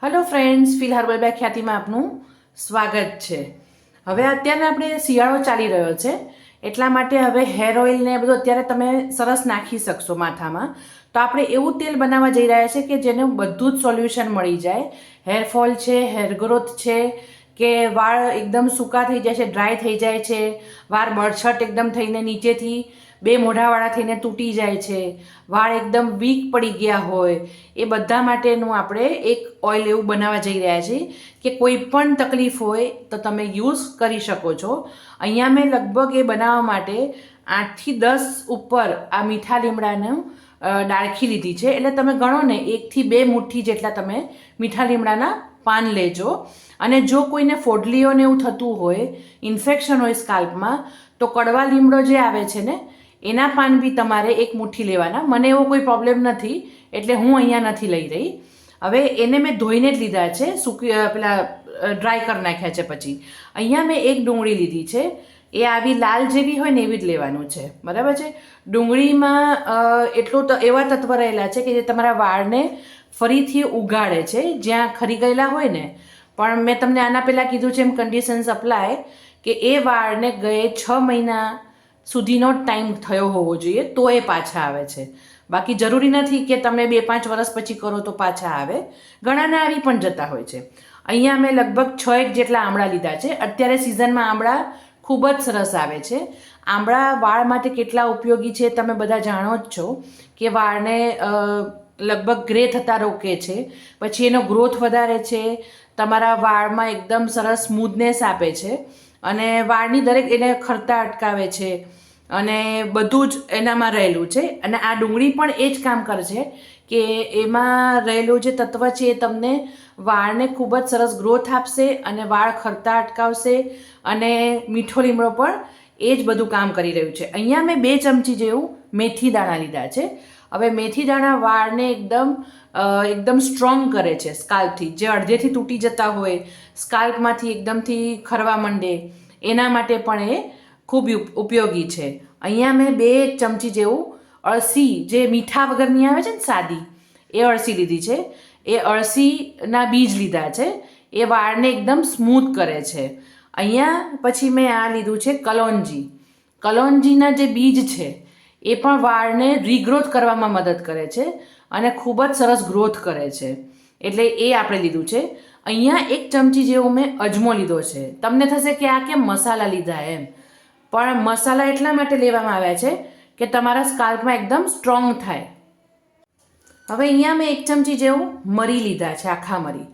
Hello friends, feel herbal by ખ્યાતિમાં આપનું સ્વાગત છે. હવે અત્યારે આપણે શિયાળો ચાલી રહ્યો છે, એટલા માટે હવે હેર ઓઇલ ને બધું અત્યારે તમે સરસ નાખી શકશો માથામાં. તો આપણે એવું તેલ બનાવવા જઈ રહ્યા છે કે જેનું બધું જ સોલ્યુશન મળી જાય. હેરફોલ છે, હેર ગ્રોથ છે, કે વાળ એકદમ સૂકા થઈ જાય છે, ડ્રાય થઈ જાય છે, વાળ બળછટ એકદમ થઈને નીચેથી બે મોઢાવાળા થઈને તૂટી જાય છે, વાળ એકદમ વીક પડી ગયા હોય, એ બધા માટેનું આપણે એક ઓઇલ એવું બનાવવા જઈ રહ્યા છીએ કે કોઈ પણ તકલીફ હોય તો તમે યુઝ કરી શકો છો. અહીંયા મેં લગભગ એ બનાવવા માટે 8થી 10 ઉપર આ મીઠા લીમડાનું ડાળખી લીધી છે. એટલે તમે ગણો ને 1થી 2 મુઠ્ઠી જેટલા તમે મીઠા લીમડાના પાન લેજો. અને જો કોઈને ફોડલીઓને એવું થતું હોય, ઇન્ફેક્શન હોય સ્કાલ્પમાં, તો કડવા લીમડો જે આવે છે ને એના પાન બી તમારે 1 મુઠ્ઠી લેવાના. મને એવો કોઈ પ્રોબ્લેમ નથી એટલે હું અહીંયા નથી લઈ રહી. હવે એને મેં ધોઈને જ લીધા છે, સૂકી પેલા ડ્રાય કરી નાખ્યા છે. પછી અહીંયા મેં એક ડુંગળી લીધી છે, એ આવી લાલ જેવી હોય ને એવી જ લેવાનું છે, બરાબર છે. ડુંગળીમાં એટલું તો એવા તત્વ રહેલા છે કે જે તમારા વાળને ફરીથી ઉગાડે છે જ્યાં ખરી ગયેલા હોય ને. પણ મેં તમને આના પહેલાં કીધું છે એમ કન્ડિશન્સ અપ્લાય કે એ વાળને ગયે 6 મહિના સુધીનો ટાઈમ થયો હોવો જોઈએ તો એ પાછા આવે છે. બાકી જરૂરી નથી કે તમે 2-5 વર્ષ પછી કરો તો પાછા આવે. ઘણાને આવી પણ જતા હોય છે. અહીંયા મેં લગભગ 6 જેટલા આમળા લીધા છે. અત્યારે સિઝનમાં આમળા ખૂબ જ સરસ આવે છે. આમળા વાળ માટે કેટલા ઉપયોગી છે તમે બધા જાણો જ છો કે વાળને લગભગ ગ્રે થતા રોકે છે, પછી એનો ગ્રોથ વધારે છે, તમારા વાળમાં એકદમ સરસ સ્મૂથનેસ આપે છે, અને વાળની દરેક એને ખરતા અટકાવે છે, અને બધું જ એનામાં રહેલું છે. અને આ ડુંગળી પણ એ જ કામ કરે છે કે એમાં રહેલું જે તત્વ છે એ તમને વાળને ખૂબ જ સરસ ગ્રોથ આપશે અને વાળ ખરતા અટકાવશે. અને મીઠો લીમડો પણ એ જ બધું કામ કરી રહ્યું છે. અહીંયા મેં 2 ચમચી જેવું મેથી દાણા લીધા છે. હવે મેથી દાણા વાળને એકદમ સ્ટ્રોંગ કરે છે સ્કાલ્પથી. જે અડધેથી તૂટી જતા હોય, સ્કાલ્પમાંથી એકદમથી ખરવા માંડે, એના માટે પણ એ ખૂબ ઉપયોગી છે. અહીંયા મેં 2 ચમચી જેવું અળસી, જે મીઠા વગરની આવે છે ને સાદી, એ અળસી લીધી છે. એ અળસીના બીજ લીધા છે. એ વાળને એકદમ સ્મૂથ કરે છે. અહીંયા પછી મેં આ લીધું છે કલોંજી. કલોંજીના જે બીજ છે એ પણ વાળને રીગ્રોથ કરવામાં મદદ કરે છે અને ખૂબ જ સરસ ગ્રોથ કરે છે. એટલે એ આપણે લીધું છે. અહીંયા 1 ચમચી જેવું મેં અજમો લીધો છે. તમને થશે કે આ કેમ મસાલા લીધા એમ, પણ મસાલા એટલા માટે લેવામાં આવ્યા છે કે તમારા સ્કાલ્પમાં એકદમ સ્ટ્રોંગ થાય. હવે અહીંયા મેં 1 ચમચી જેવું મરી લીધા છે, આખા મરી.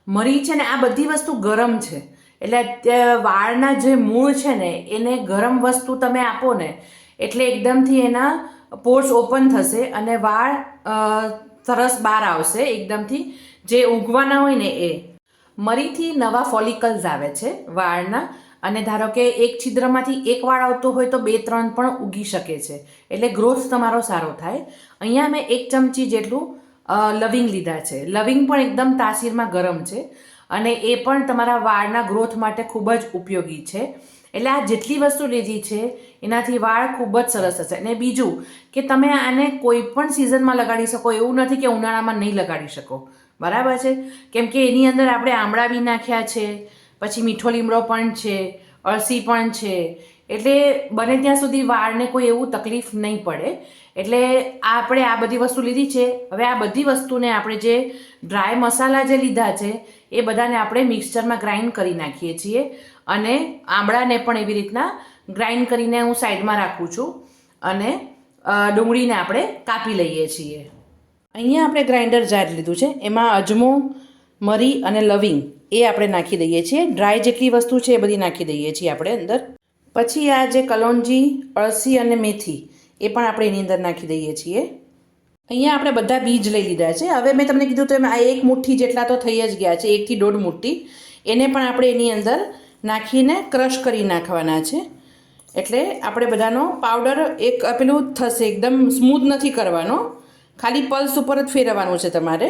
મરી છે ને આ બધી વસ્તુ ગરમ છે, એટલે વાળના જે મૂળ છે ને એને ગરમ વસ્તુ તમે આપો ને એટલે એકદમથી એના પોર્સ ઓપન થશે અને વાળ સરસ બહાર આવશે એકદમથી. જે ઉગવાના હોય ને એ મરીથી નવા ફોલિકલ્સ આવે છે વાળના. અને ધારો કે એક છિદ્રમાંથી એક વાળ આવતો હોય તો 2-3 પણ ઉગી શકે છે, એટલે ગ્રોથ તમારો સારો થાય. અહીંયા મેં 1 ચમચી જેટલું લવિંગ લીધા છે. લવિંગ પણ એકદમ તાસીરમાં ગરમ છે અને એ પણ તમારા વાળના ગ્રોથ માટે ખૂબ જ ઉપયોગી છે. એટલે આ જેટલી વસ્તુ લીધી છે એનાથી વાળ ખૂબ જ સરસ થશે. અને બીજું કે તમે આને કોઈ પણ સિઝનમાં લગાડી શકો, એવું નથી કે ઉનાળામાં નહીં લગાડી શકો, બરાબર છે. કેમ કે એની અંદર આપણે આમળા બી નાખ્યા છે, પછી મીઠો લીમડો પણ છે, અળસી પણ છે, એટલે બને ત્યાં સુધી વાળને કોઈ એવું તકલીફ નહીં પડે. એટલે આપણે આ બધી વસ્તુ લીધી છે. હવે આ બધી વસ્તુને આપણે જે ડ્રાય મસાલા જે લીધા છે એ બધાને આપણે મિક્સચરમાં ગ્રાઇન્ડ કરી નાખીએ છીએ. અને આમળાને પણ એવી રીતના ગ્રાઇન્ડ કરીને હું સાઈડમાં રાખું છું. અને ડુંગળીને આપણે કાપી લઈએ છીએ. અહીંયા આપણે ગ્રાઇન્ડર જાર લીધું છે, એમાં અજમો, મરી અને લવિંગ એ આપણે નાખી દઈએ છીએ. ડ્રાય જેટલી વસ્તુ છે એ બધી નાખી દઈએ છીએ આપણે અંદર. પછી આ જે કલોંજી, અળસી અને મેથી એ પણ આપણે એની અંદર નાખી દઈએ છીએ. અહીંયા આપણે બધા બીજ લઈ લીધા છે. હવે મેં તમને કીધું તો એમ આ 1 મુઠ્ઠી જેટલા તો થઈ જ ગયા છે, 1 થી 1.5 મુઠ્ઠી. એને પણ આપણે એની અંદર નાખીને ક્રશ કરી નાખવાના છે. એટલે આપણે બધાનો પાવડર એક પેલું થશે, એકદમ સ્મૂથ નથી કરવાનો, ખાલી પલ્સ ઉપર જ ફેરવવાનું છે તમારે.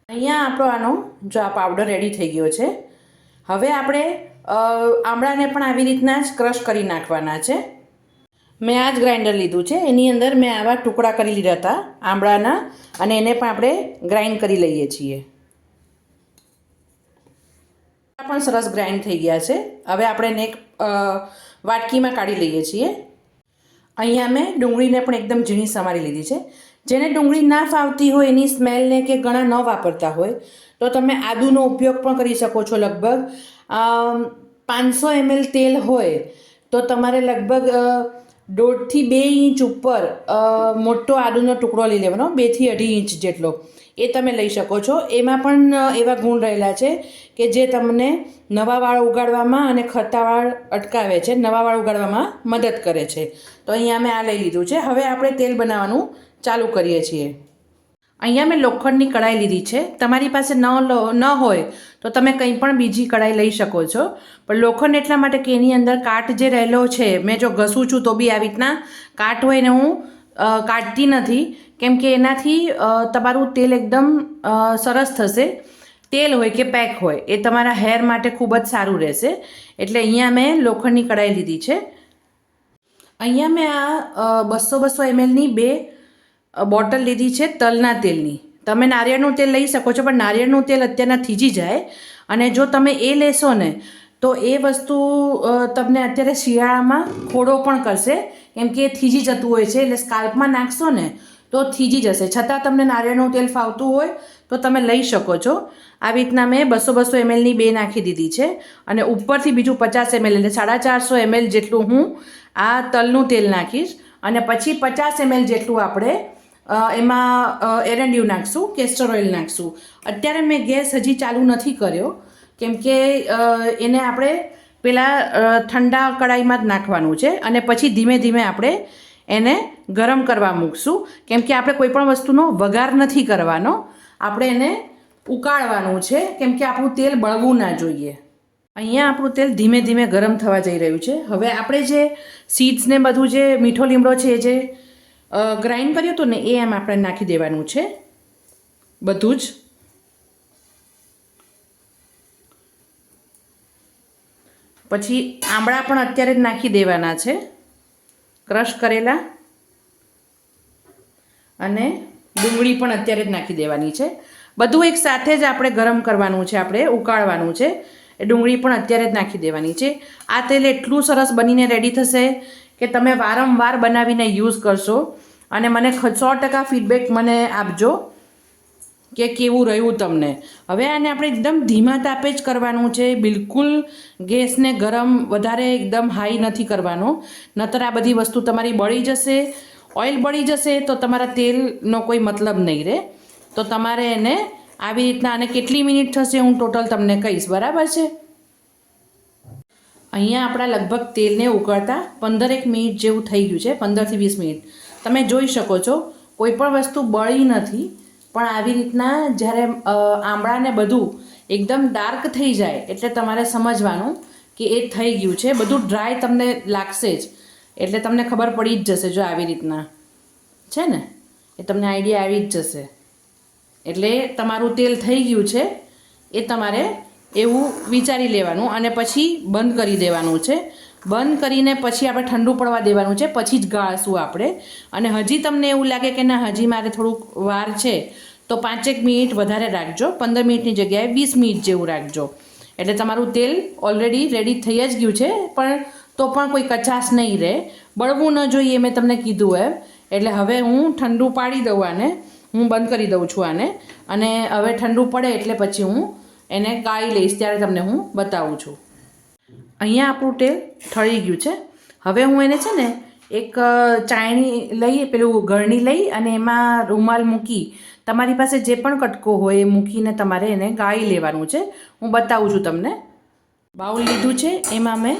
અહીંયા આપણો આનો જો આ પાવડર રેડી થઈ ગયો છે. હવે આપણે આમળાને પણ આવી રીતના જ ક્રશ કરી નાખવાના છે. મેં આ જ ગ્રાઇન્ડર લીધું છે, એની અંદર મેં આવા ટુકડા કરી લીધા હતા આમળાના, અને એને પણ આપણે ગ્રાઇન્ડ કરી લઈએ છીએ. પણ સરસ ગ્રાઇન્ડ થઈ ગયા છે. હવે આપણે એને એક વાટકીમાં કાઢી લઈએ છીએ. અહીંયા મેં ડુંગળીને પણ એકદમ ઝીણી સમારી લીધી છે. જેને ડુંગળી ના ફાવતી હોય, એની સ્મેલને કે ઘણા ન વાપરતા હોય, તો તમે આદુનો ઉપયોગ પણ કરી શકો છો. લગભગ 500 ml તેલ હોય તો તમારે લગભગ 1.5 થી 2 ઇંચ ઉપર મોટો આદુનો ટુકડો લઈ લેવાનો, 2 થી 2.5 ઇંચ જેટલો. એ તમે લઈ શકો છો. એમાં પણ એવા ગુણ રહેલા છે કે જે તમને નવા વાળ ઉગાડવામાં અને ખરતા વાળ અટકાવે છે, નવા વાળ ઉગાડવામાં મદદ કરે છે. તો અહીંયા મેં આ લઈ લીધું છે. હવે આપણે તેલ બનાવવાનું ચાલુ કરીએ છીએ. અહીંયા મેં લોખંડની કઢાઈ લીધી છે. તમારી પાસે ન હોય તો તમે કંઈ પણ બીજી કઢાઈ લઈ શકો છો. પણ લોખંડ એટલા માટે કે એની અંદર કાટ જે રહેલો છે, મેં જો ઘસું છું તો બી આવી રીતના કાટ હોય ને હું કાઢતી નથી, કેમ કે એનાથી તમારું તેલ એકદમ સરસ થશે. તેલ હોય કે પેક હોય એ તમારા હેર માટે ખૂબ જ સારું રહેશે. એટલે અહીંયા મેં લોખંડની કઢાઈ લીધી છે. અહીંયા મેં આ 200 mlની 2 બોટલ લીધી છે તલના તેલની. તમે નારિયેળનું તેલ લઈ શકો છો, પણ નારિયેળનું તેલ અત્યારના થીજી જાય, અને જો તમે એ લેશો ને તો એ વસ્તુ તમને અત્યારે શિયાળામાં ખોડો પણ કરશે, કેમ કે એ થીજી જતું હોય છે. એટલે સ્કાલ્પમાં નાખશો ને તો થીજી જશે. છતાં તમને નારિયેળનું તેલ ફાવતું હોય તો તમે લઈ શકો છો. આવી રીતના મેં 200 mlની 2 નાખી દીધી છે, અને ઉપરથી બીજું 50 ml એટલે 450 ml જેટલું હું આ તલનું તેલ નાખીશ. અને પછી 50 ml જેટલું આપણે એમાં એરંડિયું નાખશું, કેસ્ટર ઓઇલ નાખશું. અત્યારે મેં ગેસ હજી ચાલુ નથી કર્યો, કેમ કે એને આપણે પેલા ઠંડા કઢાઈમાં જ નાખવાનું છે, અને પછી ધીમે ધીમે આપણે એને ગરમ કરવા મૂકશું. કેમ કે આપણે કોઈ પણ વસ્તુનો વઘાર નથી કરવાનો, આપણે એને ઉકાળવાનું છે, કેમ કે આપણું તેલ બળવું ના જોઈએ. અહીંયા આપણું તેલ ધીમે ધીમે ગરમ થવા જઈ રહ્યું છે. હવે આપણે જે સીડ્સને બધું જે મીઠો લીમડો છે જે ગ્રાઇન્ડ કર્યું હતું ને એ એમ આપણે નાખી દેવાનું છે બધું જ. પછી આંબળા પણ અત્યારે જ નાખી દેવાના છે, ક્રશ કરેલા, અને ડુંગળી પણ અત્યારે જ નાખી દેવાની છે. બધું એક સાથે જ આપણે ગરમ કરવાનું છે, આપણે ઉકાળવાનું છે. એ ડુંગળી પણ અત્યારે જ નાખી દેવાની છે. આ તેલ એટલું સરસ બનીને રેડી થશે કે તમે વારંવાર બનાવીને યુઝ કરશો, અને મને 100% ફીડબેક મને આપજો કે કેવું રહ્યું તમને. હવે આને આપણે એકદમ ધીમા તાપે જ કરવાનું છે. બિલકુલ ગેસને ગરમ વધારે એકદમ હાઈ નથી કરવાનો, નહીતર આ બધી વસ્તુ તમારી બળી જશે. ઓઇલ બળી જશે તો તમારા તેલનો કોઈ મતલબ નહીં રહે. તો તમારે એને આવી રીતના, અને કેટલી મિનિટ થશે હું ટોટલ તમને કહીશ, બરાબર છે? અહીંયા આપણા લગભગ તેલને ઉકળતા 15 મિનિટ જેવું થઈ ગયું છે, 15 થી 20 મિનિટ. તમે જોઈ શકો છો કોઈ પણ વસ્તુ બળી નથી. પણ આવી રીતના જ્યારે આંબળાને બધું એકદમ ડાર્ક થઈ જાય એટલે તમારે સમજવાનું કે એ થઈ ગયું છે. બધું ડ્રાય તમને લાગશે જ, એટલે તમને ખબર પડી જ જશે. જો આવી રીતના છે ને, એ તમને આઈડિયા આવી જ જશે. એટલે તમારું તેલ થઈ ગયું છે એ તમારે એવું વિચારી લેવાનું, અને પછી બંધ કરી દેવાનું છે. બંધ કરીને પછી આપણે ઠંડુ પડવા દેવાનું છે, પછી જ ગાળશું આપણે. અને હજી તમને એવું લાગે કે ના હજી મારે થોડુંક વાર છે તો 5 મિનિટ વધારે રાખજો, 15 મિનિટની જગ્યાએ 20 મિનિટ જેવું રાખજો. એટલે તમારું તેલ ઓલરેડી રેડી થઈ જ ગયું છે, પણ તો પણ કોઈ કચાશ નહીં રહે, બળવું ન જોઈએ, મેં તમને કીધું એમ. એટલે હવે હું ઠંડુ પાડી દઉં આને, હું બંધ કરી દઉં છું આને, અને હવે ઠંડુ પડે એટલે પછી હું એને ગાળી લઈશ, ત્યારે તમને હું બતાવું છું. અહીંયા આપણું તેલ ઠળી ગયું છે. હવે હું એને છે ને એક ચાયણી લઈ, પેલું ગળણી લઈ, અને એમાં રૂમાલ મૂકી, તમારી પાસે જે પણ કટકો હોય એ મૂકીને તમારે એને ગાળી લેવાનું છે. હું બતાવું છું તમને. બાઉલ લીધું છે, એમાં મેં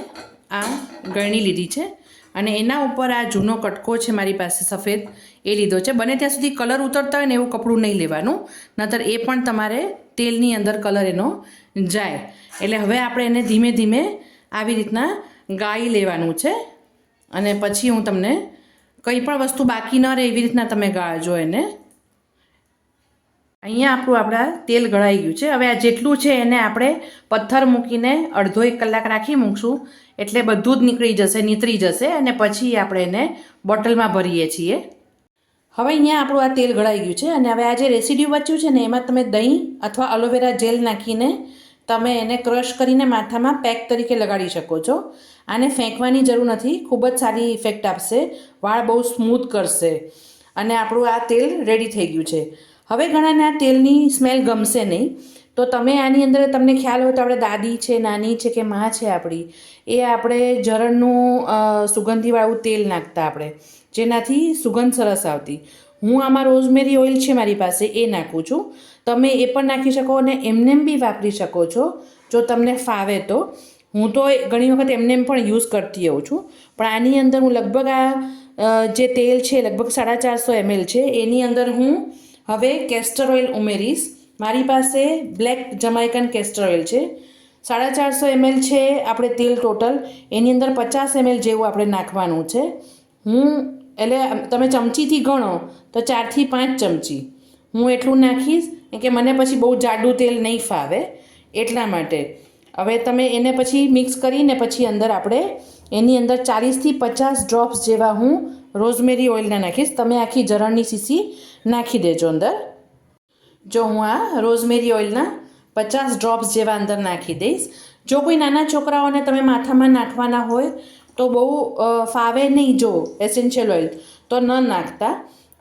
આ ગળણી લીધી છે, અને એના ઉપર આ જૂનો કટકો છે મારી પાસે સફેદ, એ લીધો છે. બને ત્યાં સુધી કલર ઉતરતા હોય ને એવું કપડું નહીં લેવાનું, નહીતર એ પણ તમારે તેલની અંદર કલર એનો જાય. એટલે હવે આપણે એને ધીમે ધીમે આવી રીતના ગાળી લેવાનું છે, અને પછી હું તમને કંઈ પણ વસ્તુ બાકી ન રહે એવી રીતના તમે ગાળજો એને. અહીંયા આપણા તેલ ગળાઈ ગયું છે. હવે આ જેટલું છે એને આપણે પથ્થર મૂકીને 1.5 કલાક રાખી મૂકશું, એટલે બધું જ નીકળી જશે, નીતરી જશે, અને પછી આપણે એને બોટલમાં ભરીએ છીએ. હવે અહીંયા આપણું આ તેલ ગળાઈ ગયું છે, અને હવે આ જે રેસિડ્યુ બચ્યું છે ને એમાં તમે દહીં અથવા એલોવેરા જેલ નાખીને તમે એને ક્રશ કરીને માથામાં પેક તરીકે લગાડી શકો છો. આને ફેંકવાની જરૂર નથી, ખૂબ જ સારી ઇફેક્ટ આપશે, વાળ બહુ સ્મૂથ કરશે. અને આપણું આ તેલ રેડી થઈ ગયું છે. હવે ઘણાને આ તેલની સ્મેલ ગમશે નહીં, તો તમે આની અંદર તમને ખ્યાલ હોય તો આપણે દાદી છે, નાની છે કે માં છે આપણી, એ આપણે જરણનું સુગંધીવાળું તેલ નાખતા આપણે, જેનાથી સુગંધ સરસ આવતી. હું આમાં રોઝમેરી ઓઇલ છે મારી પાસે, એ નાખું છું. તમે એ પણ નાખી શકો અને એમનેમ બી વાપરી શકો છો જો તમને ફાવે તો. હું તો ઘણી વખત એમનેમ પણ યુઝ કરતી હોઉં છું, પણ આની અંદર હું લગભગ જે તેલ છે લગભગ 450 ml છે, એની અંદર હું હવે કેસ્ટર ઓઇલ ઉમેરીશ. મારી પાસે બ્લેક જમાઇકન કેસ્ટર ઓઇલ છે. 450 ml છે આપણે તેલ ટોટલ, એની અંદર 50 ml જેવું આપણે નાખવાનું છે. એટલે તમે ચમચીથી ગણો તો 4 થી 5 ચમચી હું એટલું નાખીશ, કે મને પછી બહુ જાડું તેલ નહીં ફાવે એટલા માટે. હવે તમે એને પછી મિક્સ કરીને પછી અંદર આપણે એની અંદર 40થી 50 ડ્રોપ્સ જેવા હું રોઝમેરી ઓઇલના નાખીશ. તમે આખી જરણની સીસી નાખી દેજો અંદર. જો હું આ રોઝમેરી ઓઇલના 50 ડ્રોપ્સ જેવા અંદર નાખી દઈશ. જો કોઈ નાના છોકરાઓને તમે માથામાં નાખવાના હોય તો બહુ ફાવે નહીં, જો એસેન્શિયલ ઓઇલ તો ન નાખતા.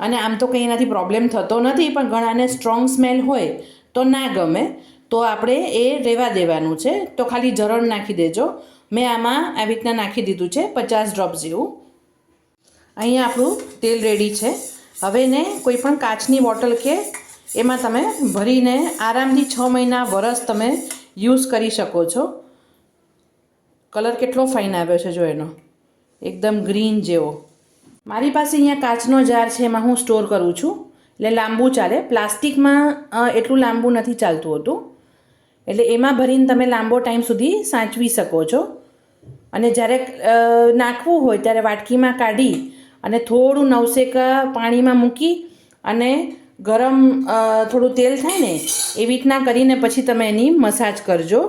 અને આમ તો કંઈ એનાથી પ્રોબ્લેમ થતો નથી, પણ ઘણાને સ્ટ્રોંગ સ્મેલ હોય તો ના ગમે, તો આપણે એ રહેવા દેવાનું છે. તો ખાલી જરણ નાખી દેજો. મેં આમાં આવી રીતના નાખી દીધું છે 50 ડ્રોપ્સ જેવું. અહીંયા આપણું તેલ રેડી છે. હવે એને કોઈ પણ કાચની બોટલ કે એમાં તમે ભરીને આરામથી 6 મહિના વરસ તમે યુઝ કરી શકો છો. કલર કેટલો ફાઇન આવ્યો છે જો એનો, એકદમ ગ્રીન જેવો. મારી પાસે અહીંયા કાચનો જાર છે, એમાં હું સ્ટોર કરું છું એટલે લાંબુ ચાલે. પ્લાસ્ટિકમાં એટલું લાંબુ નથી ચાલતું હોતું, એટલે એમાં ભરીને તમે લાંબો ટાઈમ સુધી સાચવી શકો છો. અને જ્યારે નાખવું હોય ત્યારે વાટકીમાં કાઢી અને થોડું નવસેકા પાણીમાં મૂકી અને ગરમ થોડું તેલ થાય ને એવી રીતના કરીને પછી તમે એની મસાજ કરજો.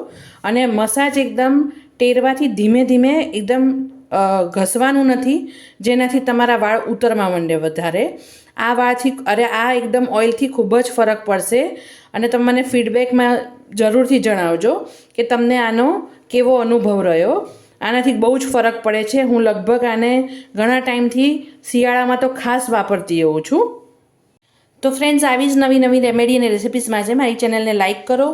અને મસાજ એકદમ ટેરવાથી ધીમે ધીમે એકદમ ઘસવાનું નથી, જેનાથી તમારા વાળ ઉતરવા માંડે વધારે. આ વાળથી આ એકદમ ઓઇલથી ખૂબ જ ફરક પડશે. અને તમે મને ફીડબેકમાં જરૂરથી જણાવજો કે તમને આનો કેવો અનુભવ રહ્યો. આનાથી બહુ જ ફરક પડે છે. હું લગભગ આને ઘણા ટાઈમથી શિયાળામાં તો ખાસ વાપરતી હોઉં છું. તો ફ્રેન્ડ્સ, આવી જ નવી નવી રેમેડી અને રેસિપીઝ માટે મારી ચેનલને લાઇક કરો,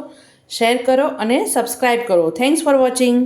શેર કરો અને સબસ્ક્રાઈબ કરો. Thanks for watching.